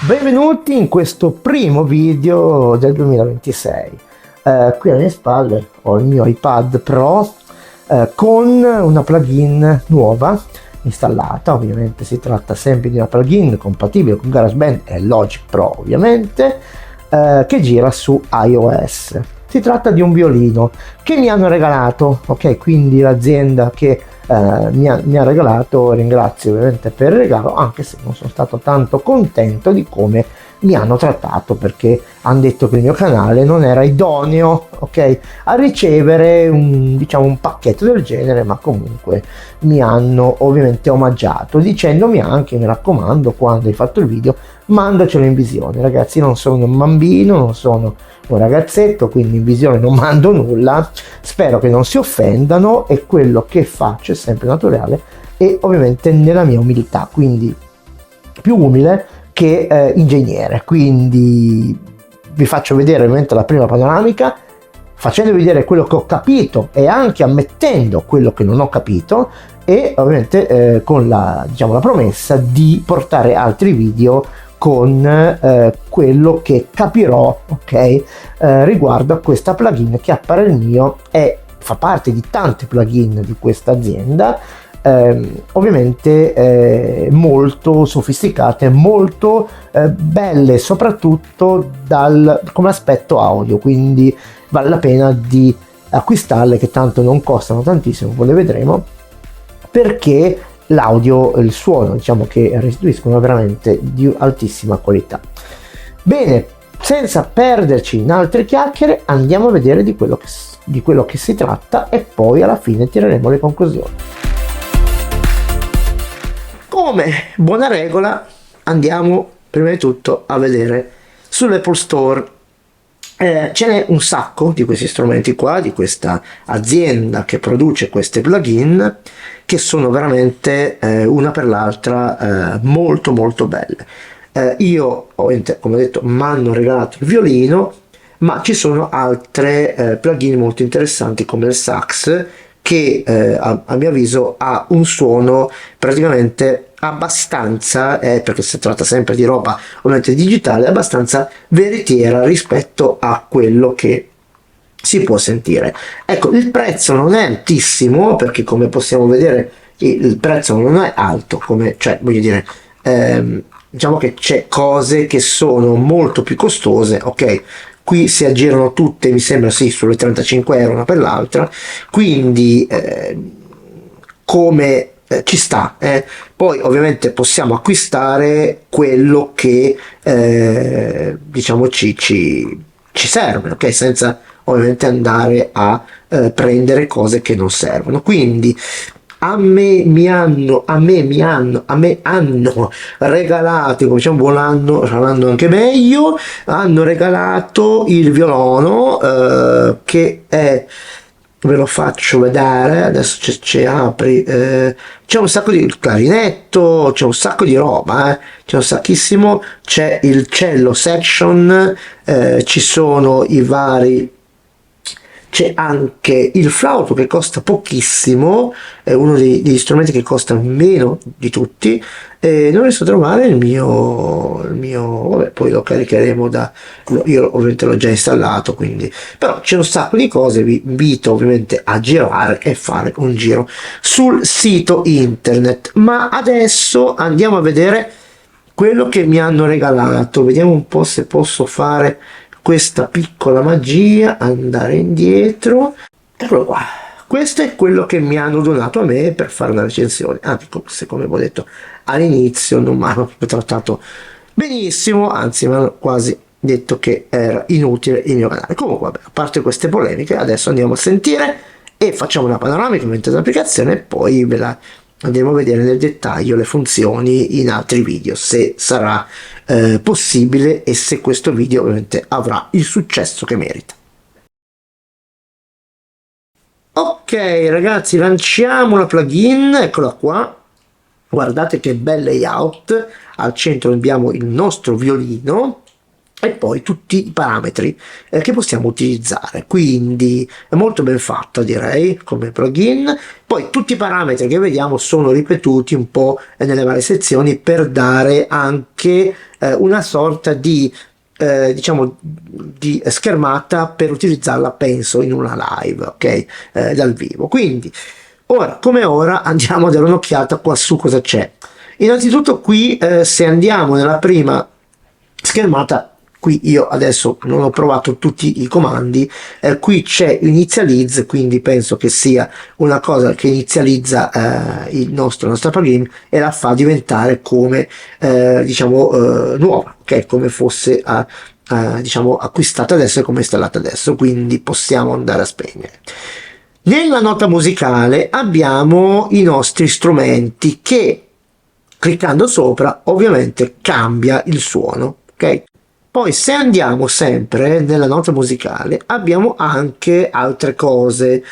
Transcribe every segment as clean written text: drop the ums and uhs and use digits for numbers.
Benvenuti in questo primo video del 2026. Qui alle mie spalle ho il mio iPad Pro con una plugin nuova installata. Ovviamente si tratta sempre di una plugin compatibile con GarageBand e Logic Pro, ovviamente, che gira su iOS. Si tratta di un violino che mi hanno regalato, ok? Quindi l'azienda che mi ha regalato, ringrazio ovviamente per il regalo, anche se non sono stato tanto contento di come mi hanno trattato, perché hanno detto che il mio canale non era idoneo, ok, a ricevere un pacchetto del genere, ma comunque mi hanno ovviamente omaggiato, dicendomi anche: mi raccomando, quando hai fatto il video mandacelo in visione. Ragazzi, non sono un bambino, non sono un ragazzetto, quindi in visione non mando nulla. Spero che non si offendano, e quello che faccio è sempre naturale e ovviamente nella mia umiltà, quindi più umile che ingegnere. Quindi vi faccio vedere ovviamente la prima panoramica, facendo vedere quello che ho capito e anche ammettendo quello che non ho capito, e ovviamente con la promessa di portare altri video con quello che capirò, ok, riguardo a questa plugin che, a parer mio, fa parte di tante plugin di questa azienda, ovviamente molto sofisticate, molto belle, soprattutto come aspetto audio, quindi vale la pena di acquistarle, che tanto non costano tantissimo, poi le vedremo, perché l'audio, il suono che restituiscono, veramente di altissima qualità. Bene, senza perderci in altre chiacchiere, andiamo a vedere di quello che si tratta, e poi alla fine tireremo le conclusioni. Come buona regola, andiamo prima di tutto a vedere sull'Apple Store. Ce n'è un sacco di questi strumenti qua, di questa azienda che produce queste plugin, che sono veramente una per l'altra molto molto belle. Io ovviamente, come ho detto, mi hanno regalato il violino, ma ci sono altre plugin molto interessanti, come il sax, che a mio avviso ha un suono praticamente abbastanza, perché si tratta sempre di roba ovviamente digitale, abbastanza veritiera rispetto a quello che si può sentire. Ecco, il prezzo non è altissimo, perché come possiamo vedere il prezzo non è alto, diciamo che c'è cose che sono molto più costose, ok? Qui si aggirano tutte, mi sembra, sì, sulle 35 euro una per l'altra, quindi ci sta. Poi ovviamente possiamo acquistare quello che ci serve, ok? Senza ovviamente andare a prendere cose che non servono. Quindi a me hanno regalato, come diciamo, volando anche meglio, hanno regalato il violono, che è, ve lo faccio vedere adesso, apri, c'è un sacco di clarinetto, c'è un sacco di roba, c'è un sacchissimo, c'è il cello section, ci sono i vari, c'è anche il flauto che costa pochissimo, è uno degli strumenti che costa meno di tutti, e non riesco a trovare il mio vabbè, poi lo caricheremo io ovviamente l'ho già installato, quindi, però c'è un sacco di cose. Vi invito ovviamente a girare e fare un giro sul sito internet, ma adesso andiamo a vedere quello che mi hanno regalato. Vediamo un po' se posso fare questa piccola magia, andare indietro. Eccolo qua, questo è quello che mi hanno donato a me per fare una recensione, anche se, come ho detto all'inizio, non mi hanno trattato benissimo, anzi mi hanno quasi detto che era inutile il mio canale. Comunque vabbè, a parte queste polemiche, adesso andiamo a sentire e facciamo una panoramica mentre l'applicazione, e poi ve la andiamo a vedere nel dettaglio le funzioni in altri video, se sarà possibile, e se questo video ovviamente avrà il successo che merita. Ok ragazzi, lanciamo la plugin, eccola qua, guardate che bel layout. Al centro abbiamo il nostro violino, e poi tutti i parametri che possiamo utilizzare, quindi è molto ben fatto, direi, come plugin. Poi tutti i parametri che vediamo sono ripetuti un po' nelle varie sezioni per dare anche una sorta di diciamo di schermata per utilizzarla, penso, in una live, ok, dal vivo. Quindi ora come ora andiamo a dare un'occhiata qua su cosa c'è. Innanzitutto qui se andiamo nella prima schermata, qui io adesso non ho provato tutti i comandi, qui c'è inizialize, quindi penso che sia una cosa che inizializza la nostra plugin e la fa diventare come diciamo nuova, ok, come fosse diciamo acquistata adesso e come installata adesso, quindi possiamo andare a spegnere. Nella nota musicale abbiamo i nostri strumenti che cliccando sopra ovviamente cambia il suono, ok? Poi se andiamo sempre nella nota musicale abbiamo anche altre cose,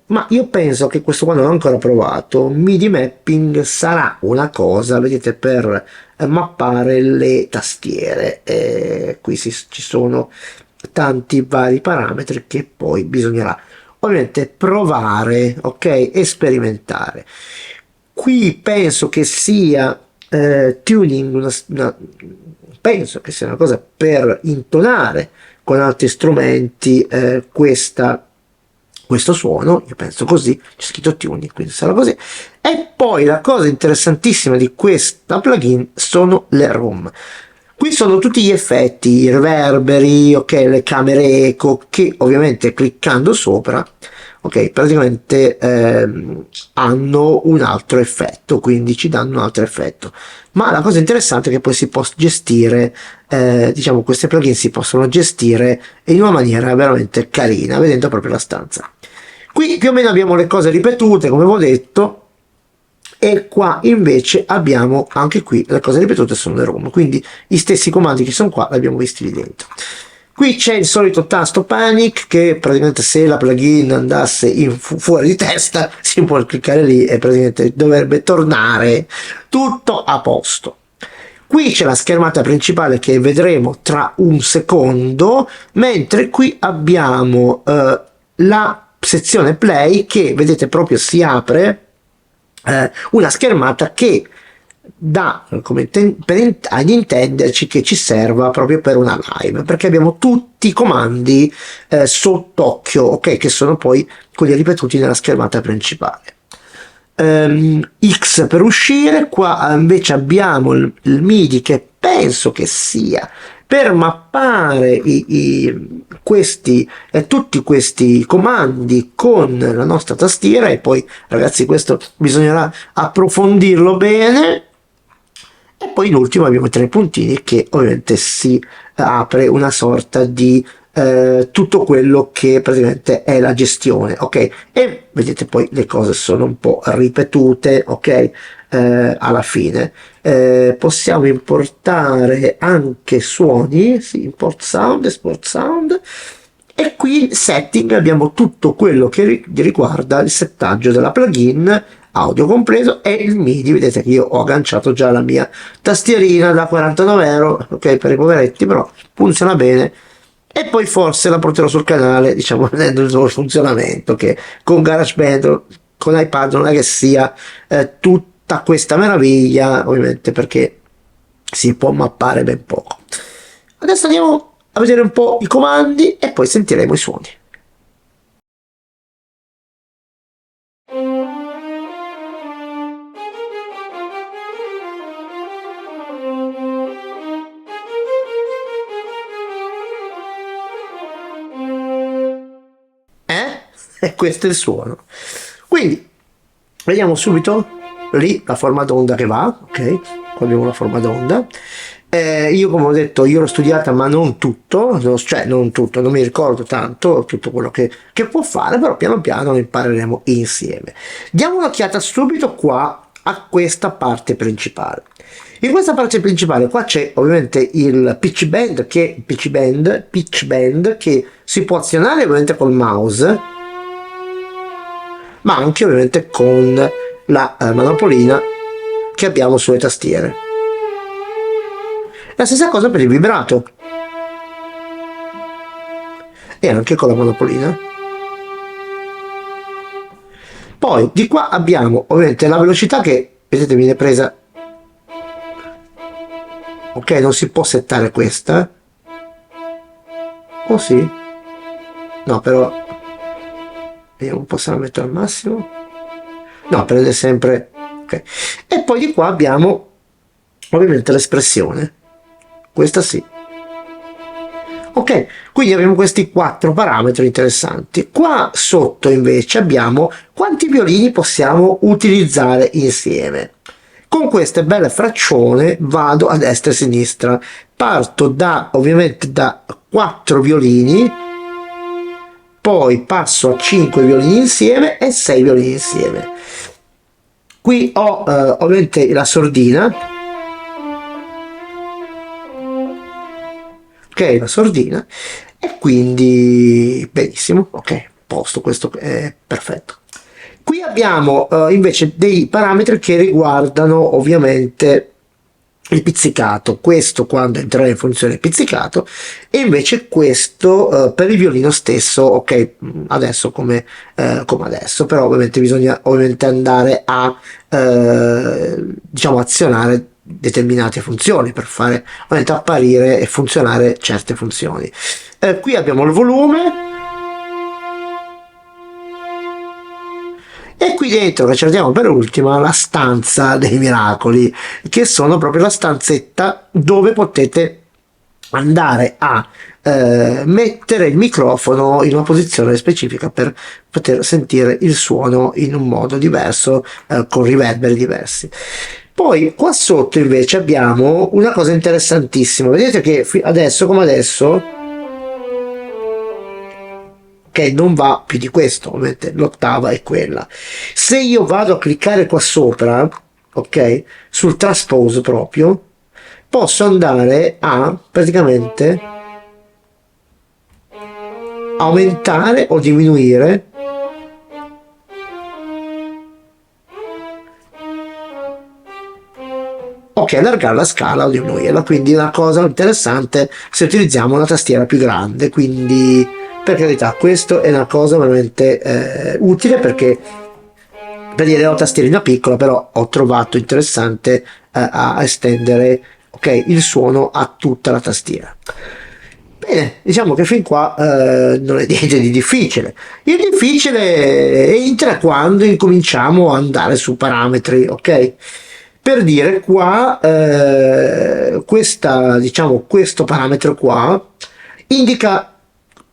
ma io penso che questo qua non l'ho ancora provato. MIDI mapping sarà una cosa, vedete, per mappare le tastiere. Qui ci sono tanti vari parametri che poi bisognerà ovviamente provare, ok, e sperimentare. Qui penso che sia tuning, penso che sia una cosa per intonare con altri strumenti questo suono, io penso così, c'è scritto tuning, quindi sarà così. E poi la cosa interessantissima di questa plugin sono le room. Qui sono tutti gli effetti, i reverberi, ok, le camere eco, che ovviamente cliccando sopra, ok, praticamente hanno un altro effetto, quindi ci danno un altro effetto. Ma la cosa interessante è che poi si può gestire, diciamo, queste plugin si possono gestire in una maniera veramente carina, vedendo proprio la stanza. Qui più o meno abbiamo le cose ripetute, come avevo detto, e qua invece abbiamo anche qui le cose ripetute sono le room, quindi gli stessi comandi che sono qua li abbiamo visti lì dentro. Qui c'è il solito tasto panic che praticamente se la plugin andasse fuori di testa si può cliccare lì e praticamente dovrebbe tornare tutto a posto. Qui c'è la schermata principale che vedremo tra un secondo, mentre qui abbiamo la sezione play che vedete proprio si apre una schermata che dà come ad intenderci che ci serva proprio per una live, perché abbiamo tutti i comandi sott'occhio, ok, che sono poi quelli ripetuti nella schermata principale. X per uscire, qua invece abbiamo il MIDI che penso che sia per mappare tutti questi comandi con la nostra tastiera, e poi ragazzi questo bisognerà approfondirlo bene. E poi in ultimo abbiamo 3 puntini che ovviamente si apre una sorta di tutto quello che praticamente è la gestione, ok, e vedete poi le cose sono un po' ripetute, ok, alla fine possiamo importare anche suoni, sì, import sound, export sound, e qui in setting abbiamo tutto quello che riguarda il settaggio della plugin, audio compreso, e il MIDI. Vedete che io ho agganciato già la mia tastierina da 49 €, ok, per i poveretti, però funziona bene. E poi forse la porterò sul canale, diciamo, vedendo il suo funzionamento, che con GarageBand, con iPad non è che sia tutta questa meraviglia, ovviamente, perché si può mappare ben poco. Adesso andiamo a vedere un po' i comandi e poi sentiremo i suoni. E questo è il suono. Quindi vediamo subito lì la forma d'onda che va, ok, qua abbiamo la forma d'onda. Io come ho detto io l'ho studiata ma non tutto, cioè non tutto, non mi ricordo tanto tutto quello che può fare, però piano piano lo impareremo insieme. Diamo un'occhiata subito qua a questa parte principale. In questa parte principale qua c'è ovviamente il pitch bend che si può azionare ovviamente col mouse, ma anche ovviamente con la manopolina che abbiamo sulle tastiere. La stessa cosa per il vibrato, e anche con la monopolina. Poi di qua abbiamo ovviamente la velocità che, vedete, viene presa. Ok, non si può settare questa. O sì? No, però vediamo un po' se la metto al massimo. No, prende sempre. Ok. E poi di qua abbiamo ovviamente l'espressione. Questa sì. Ok, quindi abbiamo questi 4 parametri interessanti. Qua sotto invece abbiamo quanti violini possiamo utilizzare insieme. Con queste belle fraccione vado a destra e a sinistra. Parto ovviamente da 4 violini, poi passo a 5 violini insieme e 6 violini insieme. Qui ho ovviamente la sordina. Ok, la sordina, e quindi benissimo, ok, posto, questo è perfetto. Qui abbiamo invece dei parametri che riguardano ovviamente il pizzicato, questo quando entrerà in funzione il pizzicato, e invece questo per il violino stesso, ok, adesso come adesso, però ovviamente bisogna ovviamente andare a diciamo azionare determinate funzioni per fare ovviamente apparire e funzionare certe funzioni. Qui abbiamo il volume, e qui dentro, che cerchiamo per ultima, la stanza dei miracoli, che sono proprio la stanzetta dove potete andare a mettere il microfono in una posizione specifica per poter sentire il suono in un modo diverso, con riverberi diversi. Poi qua sotto invece abbiamo una cosa interessantissima. Vedete che adesso come adesso, ok, non va più di questo, ovviamente l'ottava è quella. Se io vado a cliccare qua sopra, ok, sul transpose proprio, posso andare a praticamente aumentare o diminuire ok, allargare la scala o diminuirla, quindi una cosa interessante se utilizziamo una tastiera più grande, quindi per carità questo è una cosa veramente utile, perché per dire ho tastierina piccola, però ho trovato interessante a estendere ok, il suono a tutta la tastiera. Bene, diciamo che fin qua non è niente di difficile. Il difficile entra quando incominciamo ad andare su parametri, ok? Per dire qua, diciamo, questo parametro qua indica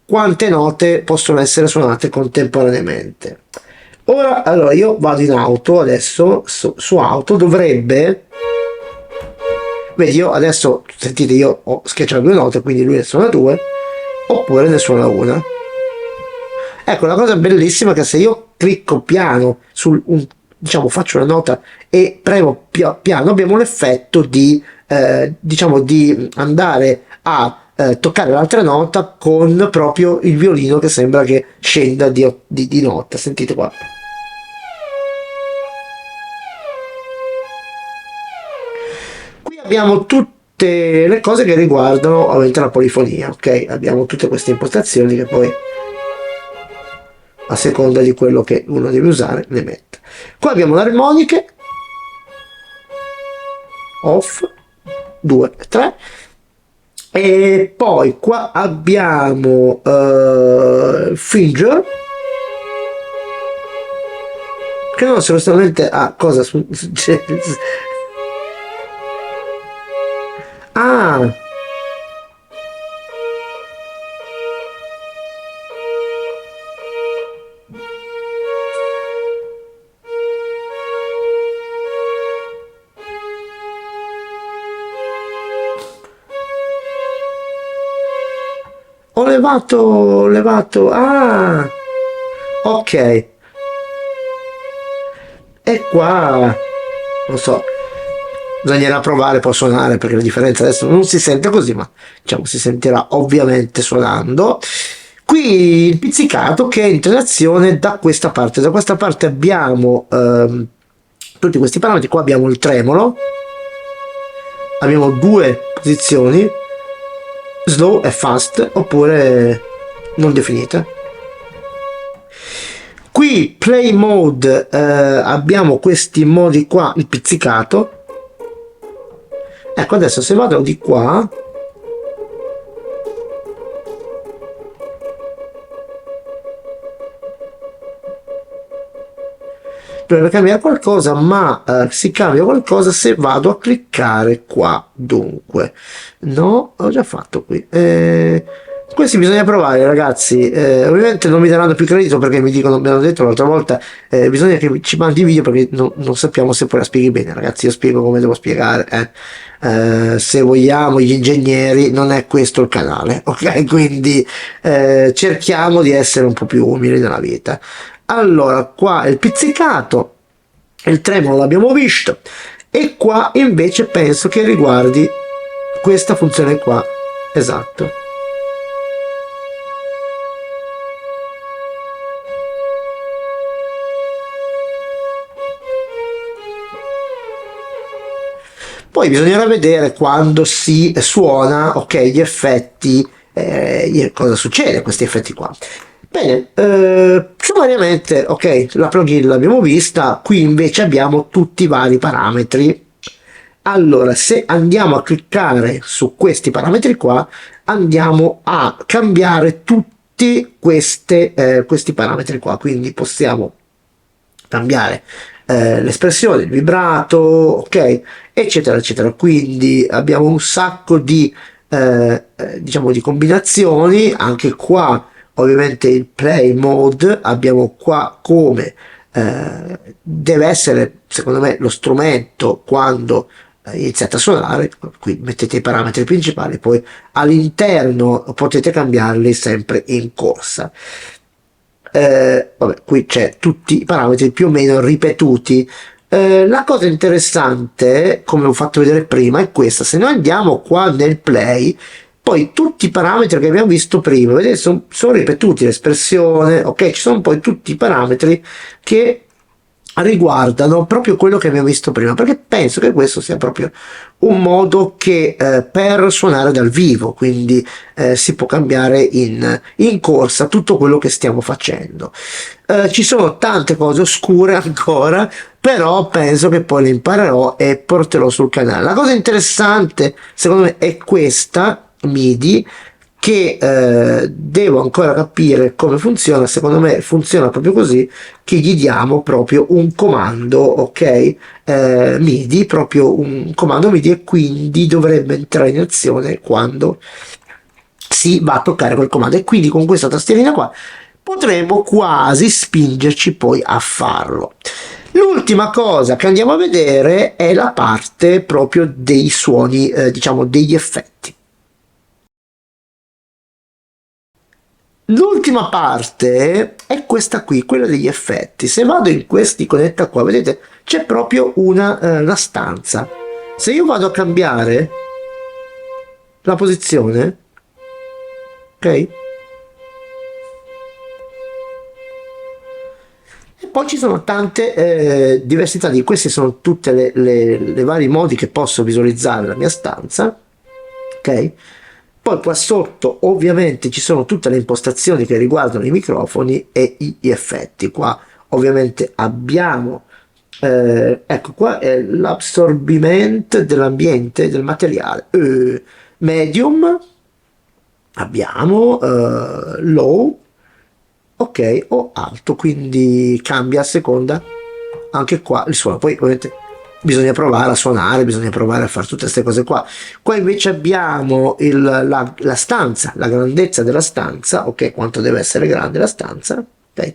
quante note possono essere suonate contemporaneamente. Ora, allora, io vado in auto adesso, su auto dovrebbe. Vedi, io adesso, sentite, io ho schiacciato 2 note, quindi lui ne suona 2, oppure ne suona una. Ecco, la cosa bellissima è che se io clicco piano diciamo, faccio una nota e premo piano, abbiamo l'effetto di, diciamo, di andare a toccare l'altra nota con proprio il violino che sembra che scenda di nota. Sentite qua. Qui abbiamo tutte le cose che riguardano ovviamente la polifonia, ok? Abbiamo tutte queste impostazioni che poi a seconda di quello che uno deve usare le mette. Qua abbiamo le armoniche, off, 2, 3, e poi qua abbiamo Finger, che non so onestamente a cosa ah, ho levato, ah, ok, e qua, non so, bisognerà provare poi a suonare, perché la differenza adesso non si sente così, ma diciamo si sentirà ovviamente suonando. Qui il pizzicato che entra in azione da questa parte abbiamo tutti questi parametri. Qua abbiamo il tremolo, abbiamo 2 posizioni, slow e fast, oppure non definita. Qui play mode, abbiamo questi modi qua, il pizzicato. Ecco, adesso se vado di qua, dovrebbe cambiare qualcosa, ma si cambia qualcosa se vado a cliccare qua. Dunque, no, ho già fatto qui. Questi bisogna provare, ragazzi. Ovviamente non mi daranno più credito perché mi dicono, mi hanno detto l'altra volta, bisogna che ci mandi video perché non sappiamo se poi la spieghi bene, ragazzi. Io spiego come devo spiegare. Se vogliamo, gli ingegneri, non è questo il canale, ok? Quindi cerchiamo di essere un po' più umili nella vita. Allora, qua il pizzicato, il tremolo l'abbiamo visto, e qua invece penso che riguardi questa funzione qua. Esatto. Poi bisognerà vedere quando si suona, ok, gli effetti, cosa succede a questi effetti qua. Bene, summariamente, ok, la plugin l'abbiamo vista, qui invece abbiamo tutti i vari parametri. Allora, se andiamo a cliccare su questi parametri qua, andiamo a cambiare tutti questi parametri qua, quindi possiamo cambiare l'espressione, il vibrato, ok, eccetera, eccetera. Quindi abbiamo un sacco di, diciamo, di combinazioni. Anche qua, ovviamente, il play mode, abbiamo qua come deve essere, secondo me, lo strumento quando iniziate a suonare. Qui mettete i parametri principali, poi all'interno potete cambiarli sempre in corsa. Vabbè, qui c'è tutti i parametri più o meno ripetuti. La cosa interessante, come ho fatto vedere prima, è questa: se noi andiamo qua nel play, poi tutti i parametri che abbiamo visto prima, vedete, sono ripetuti, l'espressione, ok, ci sono poi tutti i parametri che riguardano proprio quello che abbiamo visto prima, perché penso che questo sia proprio un modo che per suonare dal vivo, quindi si può cambiare in corsa tutto quello che stiamo facendo. Ci sono tante cose oscure ancora, però penso che poi le imparerò e porterò sul canale. La cosa interessante secondo me è questa MIDI, che devo ancora capire come funziona. Secondo me funziona proprio così, che gli diamo proprio un comando, ok, MIDI, proprio un comando MIDI, e quindi dovrebbe entrare in azione quando si va a toccare quel comando, e quindi con questa tastierina qua potremo quasi spingerci poi a farlo. L'ultima cosa che andiamo a vedere è la parte proprio dei suoni, diciamo degli effetti. L'ultima parte è questa qui, quella degli effetti. Se vado in questi connetta qua, vedete, c'è proprio una stanza. Se io vado a cambiare la posizione, ok? E poi ci sono tante diversità di questi, sono tutte le vari modi che posso visualizzare la mia stanza, ok? Poi qua sotto ovviamente ci sono tutte le impostazioni che riguardano i microfoni e gli effetti. Qua ovviamente abbiamo, ecco qua è l'assorbimento dell'ambiente, del materiale. Medium, abbiamo low, ok, o alto, quindi cambia a seconda anche qua il suono. Poi ovviamente bisogna provare a suonare, bisogna provare a fare tutte queste cose qua. Qua invece abbiamo la stanza, la grandezza della stanza, ok, quanto deve essere grande la stanza, ok,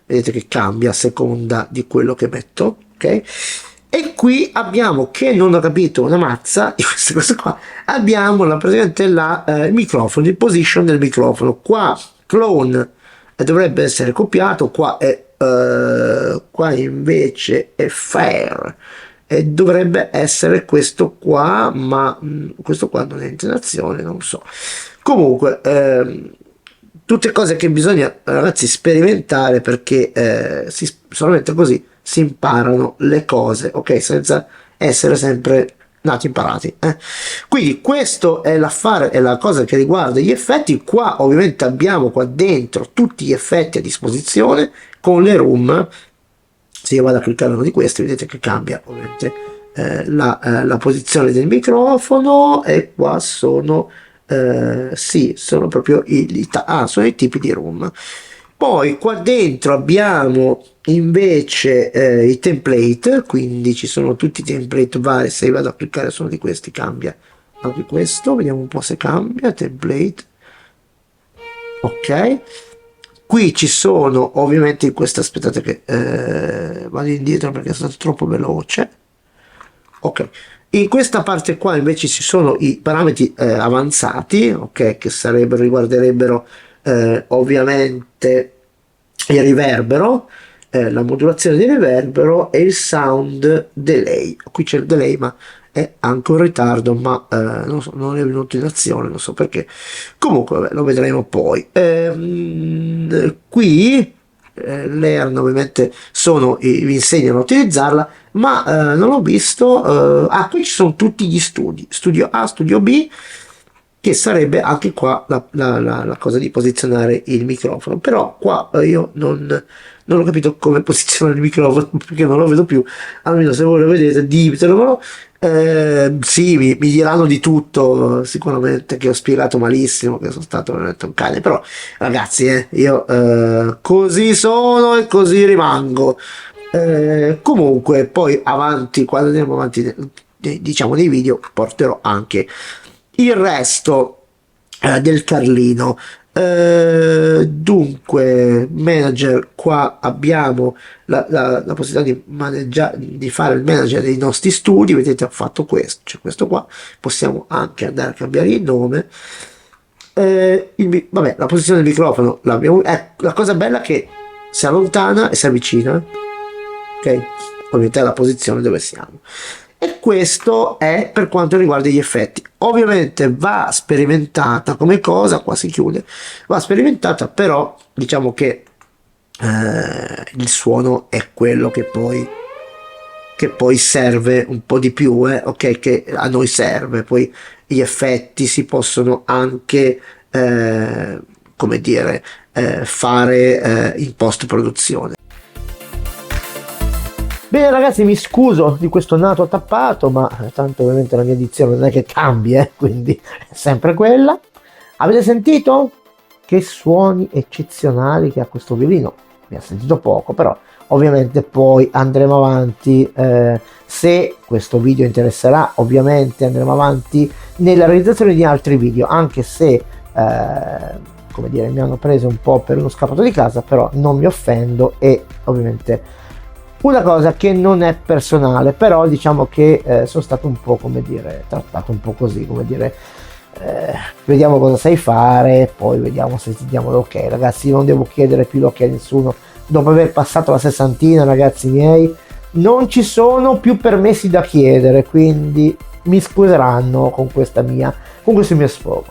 vedete che cambia a seconda di quello che metto, ok. E qui abbiamo, che non ho capito una mazza di queste cose qua, abbiamo praticamente il microfono, il position del microfono. Qua clone dovrebbe essere copiato, qua invece è fair, e dovrebbe essere questo qua, ma questo qua non è intonazione, non so. Comunque tutte cose che bisogna, ragazzi, sperimentare, perché solamente così si imparano le cose, ok, senza essere sempre nati imparati. Quindi questo è l'affare, è la cosa che riguarda gli effetti. Qua ovviamente abbiamo qua dentro tutti gli effetti a disposizione con le room. Se io vado a cliccare uno di questi, vedete che cambia ovviamente la posizione del microfono, e qua sono sì, sono proprio sono i tipi di room. Poi qua dentro abbiamo invece i template, quindi ci sono tutti i template vari. Se io vado a cliccare su uno di questi cambia anche questo, vediamo un po' se cambia. Template, ok. Qui ci sono ovviamente in questa, aspettate che vado indietro perché è stato troppo veloce. Ok, in questa parte qua invece ci sono i parametri avanzati, ok, che riguarderebbero ovviamente il riverbero, la modulazione di riverbero e il sound delay. Qui c'è il delay, ma è anche un ritardo, ma non so, non è venuto in azione, non so perché. Comunque vabbè, lo vedremo poi. Qui Learn ovviamente vi insegnano a utilizzarla, ma non ho visto. Qui ci sono tutti gli studi, studio A, studio B, che sarebbe anche qua la cosa di posizionare il microfono. Però qua io non ho capito come posizionare il microfono perché non lo vedo più. Almeno se voi lo vedete ditelemelo. Sì, mi diranno di tutto sicuramente, che ho spiegato malissimo, che sono stato veramente un cane, però ragazzi io così sono e così rimango. Comunque poi avanti, quando andiamo avanti diciamo nei video, porterò anche il resto del Carlino. Dunque manager, qua abbiamo la possibilità di fare il manager dei nostri studi. Vedete, ho fatto questo, c'è questo qua. Possiamo anche andare a cambiare il nome. Vabbè, la posizione del microfono l'abbiamo. La cosa bella è che si allontana e si avvicina, ok, ovviamente è la posizione dove siamo. E questo è per quanto riguarda gli effetti. Ovviamente va sperimentata come cosa, qua si chiude, va sperimentata, però diciamo che il suono è quello che poi serve un po' di più, ok, che a noi serve. Poi gli effetti si possono anche come dire fare in post produzione. Bene ragazzi, mi scuso di questo nato tappato, ma tanto ovviamente la mia edizione non è che cambi, quindi è sempre quella. Avete sentito? Che suoni eccezionali che ha questo violino. Mi ha sentito poco, però ovviamente poi andremo avanti. Se questo video interesserà, ovviamente andremo avanti nella realizzazione di altri video, anche se come dire, mi hanno preso un po' per uno scappato di casa, però non mi offendo, e ovviamente una cosa che non è personale, però diciamo che sono stato un po', come dire, trattato un po' così, come dire, vediamo cosa sai fare, poi vediamo se ti diamo l'ok. Ragazzi, io non devo chiedere più l'ok a nessuno, dopo aver passato la sessantina, ragazzi miei, non ci sono più permessi da chiedere, quindi mi scuseranno con questo mio sfogo.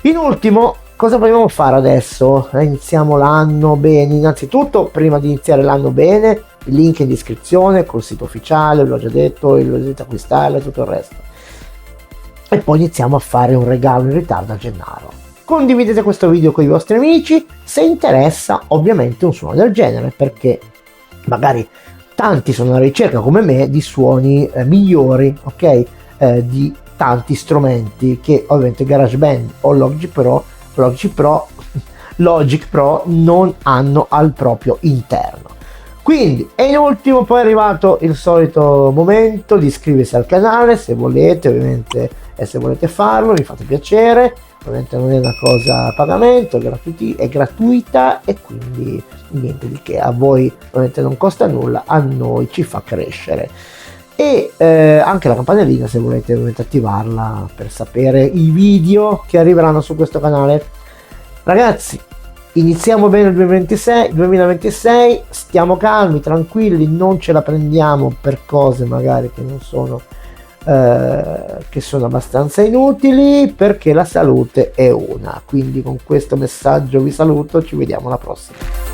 In ultimo, cosa vogliamo fare adesso? Iniziamo l'anno bene. Innanzitutto, prima di iniziare l'anno bene, il link in descrizione col sito ufficiale, l'ho già detto, lo dovete acquistare e tutto il resto. E poi iniziamo a fare un regalo in ritardo a Gennaro. Condividete questo video con i vostri amici se interessa ovviamente un suono del genere, perché magari tanti sono alla ricerca come me di suoni migliori, ok? Di tanti strumenti che ovviamente GarageBand o Logic Pro non hanno al proprio interno. Quindi, e in ultimo poi è arrivato il solito momento di iscriversi al canale se volete, ovviamente, e se volete farlo mi fate piacere. Ovviamente non è una cosa a pagamento, è gratuita, e quindi niente di che, a voi ovviamente non costa nulla, a noi ci fa crescere. E anche la campanellina se volete ovviamente attivarla per sapere i video che arriveranno su questo canale. Ragazzi, iniziamo bene il 2026, stiamo calmi, tranquilli, non ce la prendiamo per cose magari che non sono che sono abbastanza inutili, perché la salute è una. Quindi con questo messaggio vi saluto, ci vediamo alla prossima.